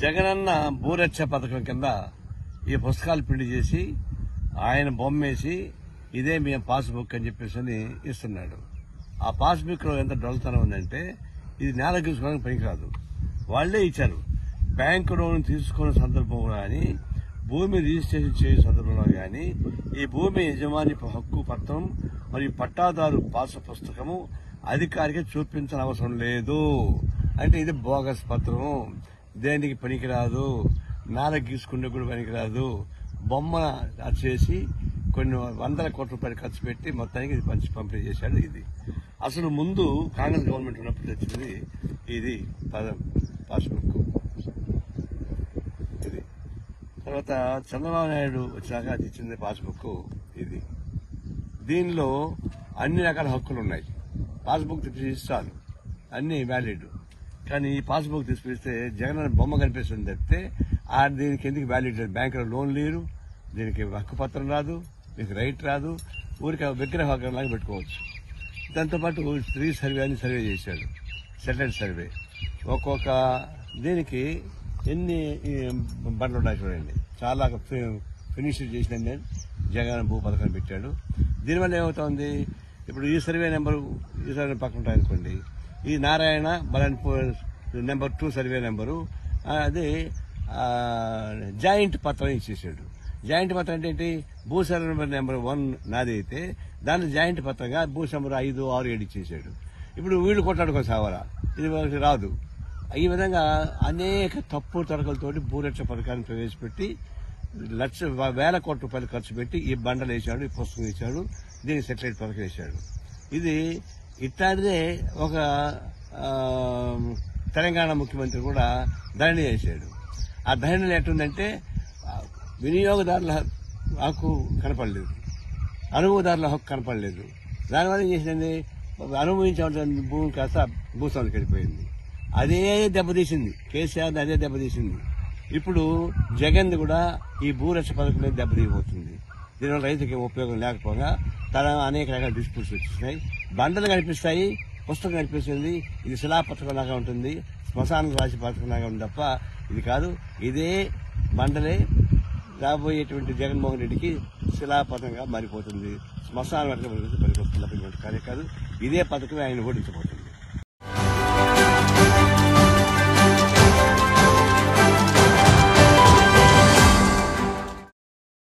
జగనన్న భూరక్ష పథకం కింద ఈ పుస్తకాలు ప్రింట్ చేసి ఆయన బొమ్మేసి ఇదే మేము పాస్బుక్ అని చెప్పేసి ఇస్తున్నాడు. ఆ పాస్బుక్ లో ఎంత డొల్లతనం ఉందంటే ఇది నేల గీసుకోవడానికి పనికిరాదు. వాళ్లే ఇచ్చారు. బ్యాంకు లోన్ తీసుకున్న సందర్భంలో కానీ, భూమి రిజిస్ట్రేషన్ చేసే సందర్భంలో కానీ ఈ భూమి యజమాని హక్కు పత్రం మరియు పట్టాదారు పాస్ పుస్తకము అధికారికి చూపించిన అవసరం లేదు. అంటే ఇది బోగస్ పత్రం, దేనికి పనికిరాదు, నేల గీసుకుంటే కూడా పనికిరాదు. బొమ్మ చేసి కొన్ని వందల కోట్ల రూపాయలు ఖర్చు పెట్టి మొత్తానికి ఇది పంపిణీ చేశాడు. ఇది అసలు ముందు కాంగ్రెస్ గవర్నమెంట్ ఉన్నప్పుడు తెచ్చింది ఇది పాస్బుక్. ఇది తర్వాత చంద్రబాబు నాయుడు వచ్చాక అది ఇచ్చింది పాస్బుక్. ఇది దీనిలో అన్ని రకాల హక్కులు ఉన్నాయి. పాస్బుక్ తీసిస్తాను అన్ని వ్యాలిడ్, కానీ ఈ పాస్బుక్ తీసుకొస్తే జగన్ బొమ్మ కనిపిస్తుంది తప్పితే దీనికి ఎందుకు వ్యాలిడ్ లేదు. బ్యాంకులో లోన్ లేరు, దీనికి హక్కు పత్రం రాదు, మీకు రైట్ రాదు. ఊరికి విగ్రహలాగా పెట్టుకోవచ్చు. దాంతోపాటు స్త్రీ సర్వే అని సర్వే చేశాడు, సెటిల్డ్ సర్వే. ఒక్కొక్క దీనికి ఎన్ని బండ్లు ఉన్నాయి చూడండి. చాలా ఫినిష్ చేసిన జగన్ భూ పథకం పెట్టాడు. దీనివల్ల ఏమవుతుంది, ఇప్పుడు ఈ సర్వే నెంబరు ఈ సర్వే పక్కన ఉంటాయనుకోండి, ఈ నారాయణ బలన్పూర్ నెంబర్ 2 సర్వే నెంబరు అది జాయింట్ పత్రం ఇచ్చేసాడు. జాయింట్ పత్రం అంటే ఏంటి, భూ సర్వే నెంబర్ 1 నాది అయితే దాన్ని జాయింట్ పత్రంగా భూ నెంబర్ 5, 6, 7 ఇచ్చేసాడు. ఇప్పుడు వీళ్ళు కొట్లాడుకో సావరా, ఇది రాదు. ఈ విధంగా అనేక తప్పు తరగలతోటి భూరక్ష పథకాన్ని ప్రవేశపెట్టి వేల కోట్ల రూపాయలు ఖర్చు పెట్టి ఈ బండలు వేశాడు, ఈ పుస్తకం వేశాడు, దీనికి సెటిలైట్ పథకం వేశాడు. ఇది ఇట్లాంటిదే ఒక తెలంగాణ ముఖ్యమంత్రి కూడా ధరణి చేశాడు. ఆ ధరణిలో ఎట్టుందంటే వినియోగదారుల హక్కు కనపడలేదు, అనుభవదారుల హక్కు కనపడలేదు. దానివల్ల ఏం చేసిందండి, అనుభవించాల్సిన భూమి కాస్త భూస్వామికి వెళ్ళిపోయింది. అదే దెబ్బతీసింది, కేసీఆర్ అదే దెబ్బతీసింది. ఇప్పుడు జగన్ కూడా ఈ భూరక్ష పథకం దెబ్బతీయబోతుంది. దీనివల్ల రైతుకి ఉపయోగం లేకపోగా అనేక రకాల డిస్ప్యూట్స్ వచ్చేసినాయి. బండలు కనిపిస్తాయి, పుస్తకం కనిపిస్తుంది, ఇది శిలాపథకం లాగా ఉంటుంది, శ్మశానం రాసి పథకం లాగా ఉంది తప్ప ఇది కాదు. ఇదే బండలే రాబోయేటువంటి జగన్మోహన్ రెడ్డికి శిలాపథకంగా మారిపోతుంది. శ్మశానం పనికొస్తున్నటువంటి కార్యం కాదు. ఇదే పథకమే ఆయన ఓడించబోతుంది.